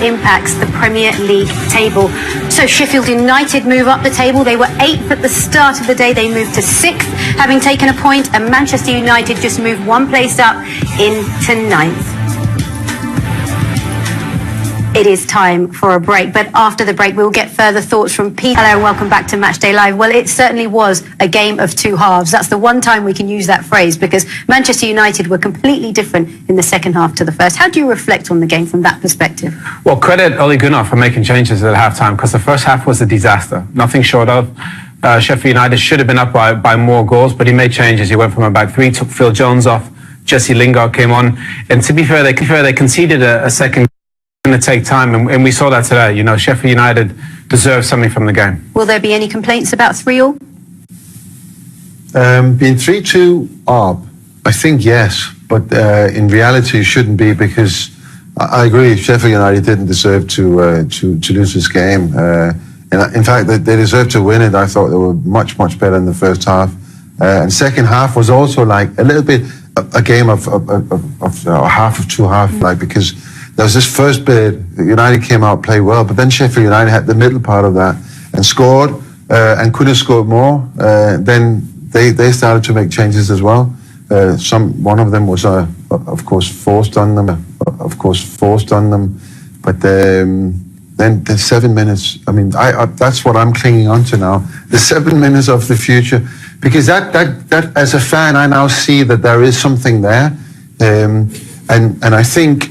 impacts the Premier League table. So Sheffield United move up the table. They were 8th at the start of the day. They moved to 6th, having taken a point, and Manchester United just moved one place up into 9th. It is time for a break, but after the break we'll get further thoughts from Pete. Hello and welcome back to Matchday Live. Well, it certainly was a game of two halves. That's the one time we can use that phrase, because Manchester United were completely different in the second half to the first. How do you reflect on the game from that perspective? Well, credit Ole Gunnar for making changes at half-time, because the first half was a disaster. Nothing short of. Sheffield United should have been up by more goals, but he made changes. He went from a back three, took Phil Jones off, Jesse Lingard came on, and to be fair, they conceded a second. Going to take time, and we saw that today. You know, Sheffield United deserves something from the game. Will there be any complaints about 3-3? Being 3-2 up, I think yes, but in reality it shouldn't be, because I agree, Sheffield United didn't deserve to lose this game. And in fact, they deserved to win it. I thought they were much better in the first half, and second half was also like a little bit a game of half of two half, like, because there was this first bit, United came out, played well, but then Sheffield United had the middle part of that and scored, and could have scored more. Then they started to make changes as well. One of them was, of course, forced on them. But then the 7 minutes. I mean, that's what I'm clinging on to now. The 7 minutes of the future, because that as a fan, I now see that there is something there, and I think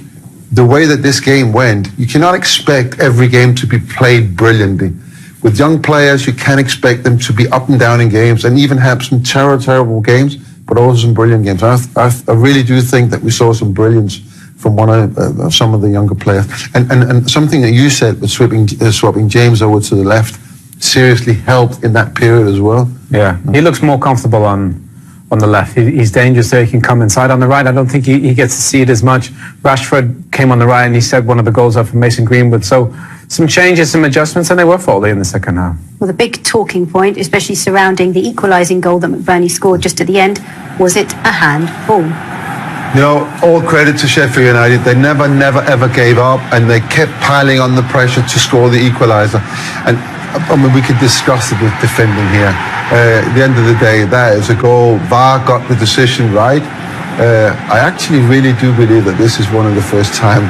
the way that this game went, you cannot expect every game to be played brilliantly. With young players, you can't expect them to be up and down in games, and even have some terrible games, but also some brilliant games. I really do think that we saw some brilliance from some of the younger players. And something that you said with swapping James over to the left seriously helped in that period as well. Yeah, he looks more comfortable on the left. He's dangerous there. He can come inside. On the right, I don't think he gets to see it as much. Rashford came on the right and he set one of the goals up for Mason Greenwood. So some changes, some adjustments, and they were faulty in the second half. Well, the big talking point, especially surrounding the equalising goal that McBurney scored just at the end, was it a handball? You know, all credit to Sheffield United. They never ever gave up, and they kept piling on the pressure to score the equaliser. And I mean, we could discuss the defending here. At the end of the day, that is a goal. VAR got the decision right. I actually really do believe that this is one of the first time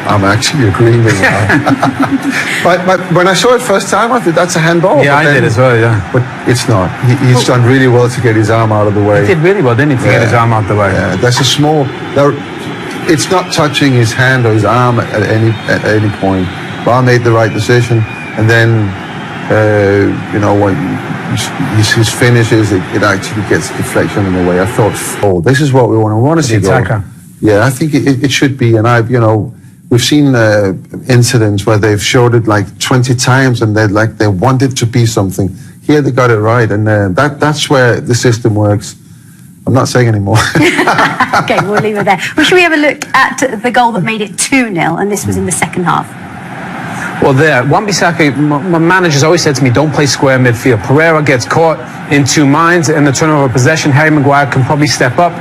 I'm actually agreeing with VAR. but when I saw it first time, I thought that's a handball. Yeah, I did as well, yeah. But it's not. He's done really well to get his arm out of the way. He did really well, didn't he, to get his arm out of the way? Yeah, that's a small... It's not touching his hand or his arm at any point. VAR made the right decision, and then... you know, when his finishes, it actually gets deflection in the way. I thought, oh, this is what we want to see. Attacker. Yeah, I think it should be. And we've seen incidents where they've showed it like 20 times, and they want it to be something. Here they got it right, and that's where the system works. I'm not saying anymore. Okay, we'll leave it there. Well, should we have a look at the goal that made it 2-0, and this was in the second half? Well, there, Wan-Bissaka, my manager's always said to me, don't play square midfield. Pereira gets caught in two minds in the turnover of possession. Harry Maguire can probably step up.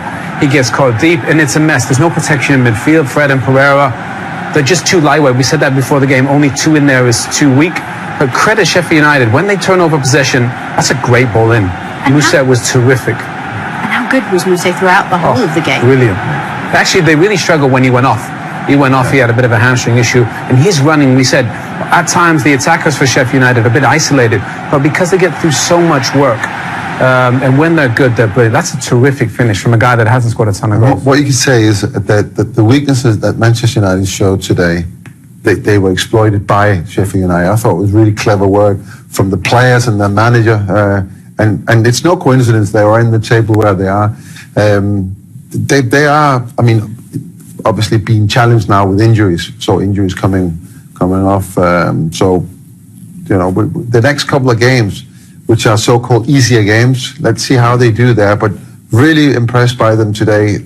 He gets caught deep, and it's a mess. There's no protection in midfield. Fred and Pereira, they're just too lightweight. We said that before the game. Only two in there is too weak. But credit Sheffield United. When they turn over possession, that's a great ball in. Moussa was terrific. And how good was Moussa throughout the whole of the game? Brilliant. Actually, they really struggled when he went off. He went off, he had a bit of a hamstring issue, and he's running. We said, at times, the attackers for Sheffield United are a bit isolated, but because they get through so much work, and when they're good, they're brilliant. That's a terrific finish from a guy that hasn't scored a ton of goals. What you can say is that the weaknesses that Manchester United showed today, they were exploited by Sheffield United. I thought it was really clever work from the players and the manager, and it's no coincidence they are in the table where they are. They are, I mean, obviously being challenged now with injuries, so injuries coming off. So, you know, the next couple of games, which are so-called easier games, let's see how they do there. But really impressed by them today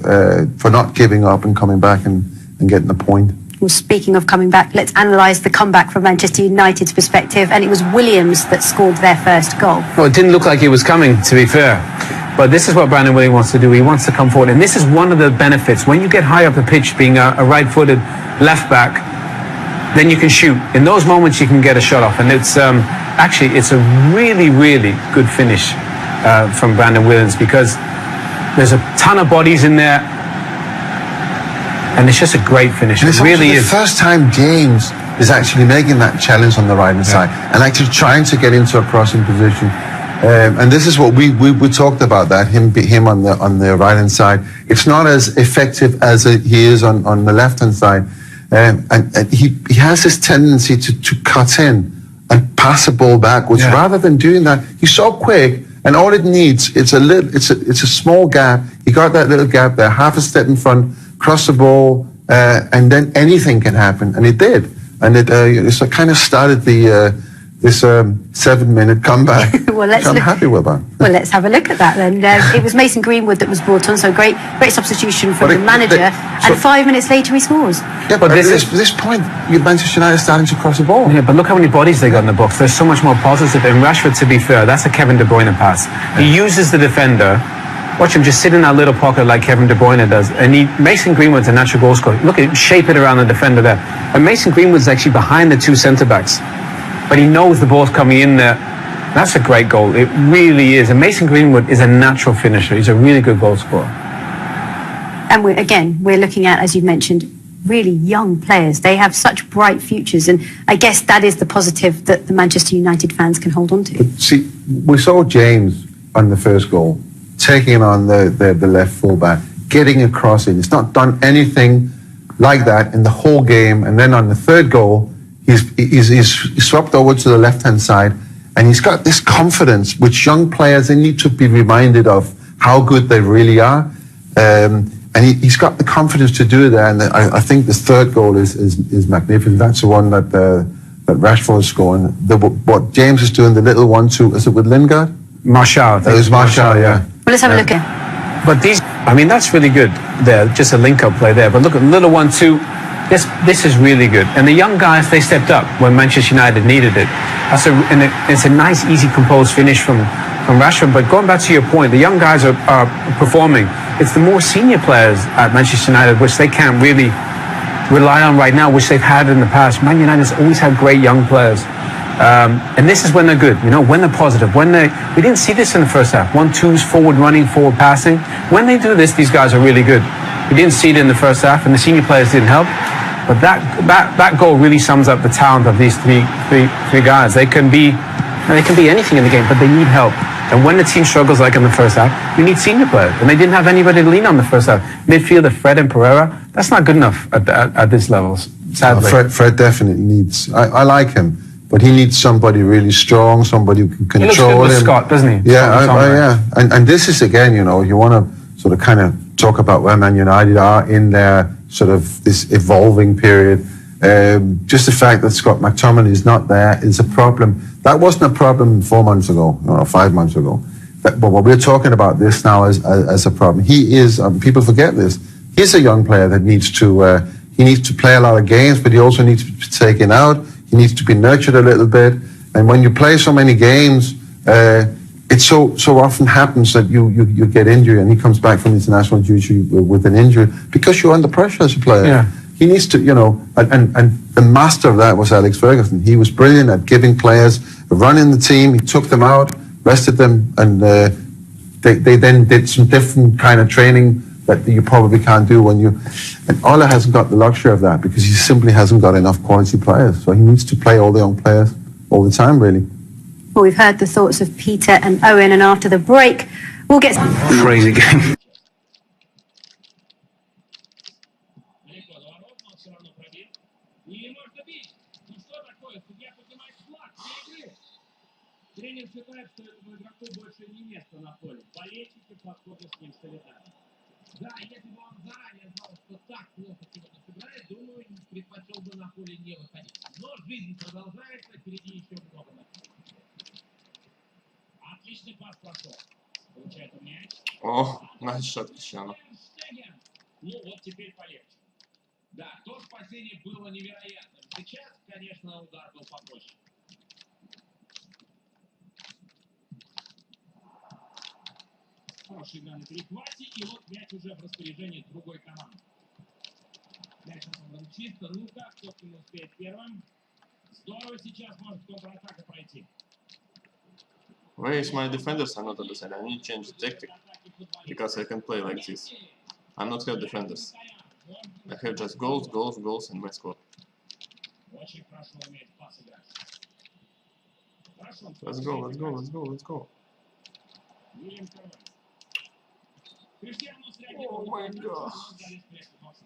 for not giving up and coming back and getting a point. Well, speaking of coming back, let's analyse the comeback from Manchester United's perspective. And it was Williams that scored their first goal. Well, it didn't look like he was coming, to be fair. But this is what Brandon Williams wants to do. He wants to come forward. And this is one of the benefits. When you get high up the pitch, being a right-footed left-back, then you can shoot. In those moments, you can get a shot off. And it's actually, it's a really, really good finish from Brandon Williams, because there's a ton of bodies in there. And it's just a great finish. It really is. The first time James is actually making that challenge on the right-hand side and actually trying to get into a crossing position. And this is what we talked about, that him on the right-hand side. It's not as effective as he is on the left-hand side. And he has this tendency to cut in and pass the ball backwards. Rather than doing that, he's so quick, and all it needs, it's a small gap. He got that little gap there, half a step in front, cross the ball, and then anything can happen, and it did. And it kind of started this 7-minute comeback. Well, I'm happy with that. Well, let's have a look at that then. It was Mason Greenwood that was brought on, so great substitution from the manager. And 5 minutes later, he scores. Yeah, but at this point, Manchester United is starting to cross the ball. Yeah, but look how many bodies they got in the box. There's so much more positive. And Rashford, to be fair, that's a Kevin De Bruyne pass. He uses the defender. Watch him just sit in that little pocket like Kevin De Bruyne does. And Mason Greenwood's a natural goal scorer. Look at him, shape it around the defender there. And Mason Greenwood's actually behind the two centre-backs. But he knows the ball's coming in there. That's a great goal. It really is. And Mason Greenwood is a natural finisher. He's a really good goal scorer. And we're looking at, as you mentioned, really young players. They have such bright futures. And I guess that is the positive that the Manchester United fans can hold on to. But see, we saw James on the first goal, taking on the left fullback, getting across it. He's not done anything like that in the whole game. And then on the third goal, he's swapped over to the left-hand side, and he's got this confidence, which young players, they need to be reminded of how good they really are. And he's got the confidence to do that. And I think this third goal is magnificent. That's the one that Rashford is scoring. What James is doing, the little 1-2, is it with Lingard? Martial. It was Martial, yeah. Well, let's have a look at. But that's really good there. Just a link-up play there. But look at little 1-2. This is really good. And the young guys, they stepped up when Manchester United needed it. It's a nice, easy, composed finish from Rashford. But going back to your point, the young guys are performing. It's the more senior players at Manchester United, which they can't really rely on right now, which they've had in the past. Man United's always had great young players. And this is when they're good, when they're positive. We didn't see this in the first half. 1-2s, forward running, forward passing. When they do this, these guys are really good. We didn't see it in the first half, and the senior players didn't help. But that goal really sums up the talent of these three guys. They can be anything in the game, but they need help. And when the team struggles like in the first half, you need senior players. And they didn't have anybody to lean on the first half. Midfielder, Fred and Pereira, that's not good enough at this level, sadly. Fred definitely needs, I like him, but he needs somebody really strong, somebody who can control him. He looks good with Scott, doesn't he? Yeah, and this is, again, you want to sort of kind of talk about where Man United are in their sort of this evolving period. Just the fact that Scott McTominay is not there is a problem. That wasn't a problem 4 months ago, or 5 months ago. But what we're talking about this now as a problem. He is, people forget this, he's a young player that needs to play a lot of games, but he also needs to be taken out. He needs to be nurtured a little bit. And when you play so many games, it so often happens that you get injured, and he comes back from international duty with an injury because you're under pressure as a player. Yeah. He needs to, and the master of that was Alex Ferguson. He was brilliant at giving players a run in the team. He took them out, rested them, and they then did some different kind of training that you probably can't do when you. And Ola hasn't got the luxury of that because he simply hasn't got enough quality players. So he needs to play all the young players all the time, really. Well, we've heard the thoughts of Peter and Owen, and after the break, we'll get... Crazy game. Тренер считает, что этому игроку больше не место на поле. Болельщики подходят с ним солидарно. Да, если бы он заранее знал, что так плохо сегодня сыграет, думаю, предпочел бы на поле не выходить. Но жизнь продолжается, впереди еще много матчей. Отличный пас прошел. Получает он мяч. О, найс шот, Криштиану. Ну вот теперь полегче. Да, то спасение было невероятным. Сейчас, конечно, удар был попроще. Хорошая игра на перехвате, и вот мяч уже в распоряжении другой команды. Мяч на самом чисто. Ну как, кто не успеет первым? Здорово сейчас может контратака пройти. Where is my defenders are not on the side? I need to change the tactic because I can play like this. I'm not have defenders. I have just goals, goals, goals in my squad. Очень хорошо умеет пас играть. Хорошо. Let's go, let's go, let's go, let's go. Вильям Карваль. Криштиану среагировал. Oh my god. Залез в лесу бокса.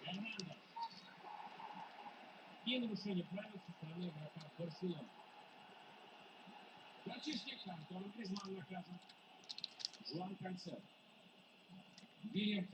Фернандо. И нарушение правил со стороны игрока Барселоны. Мальчишник Антон Гризман наказан. Жуан Канцело. Вильям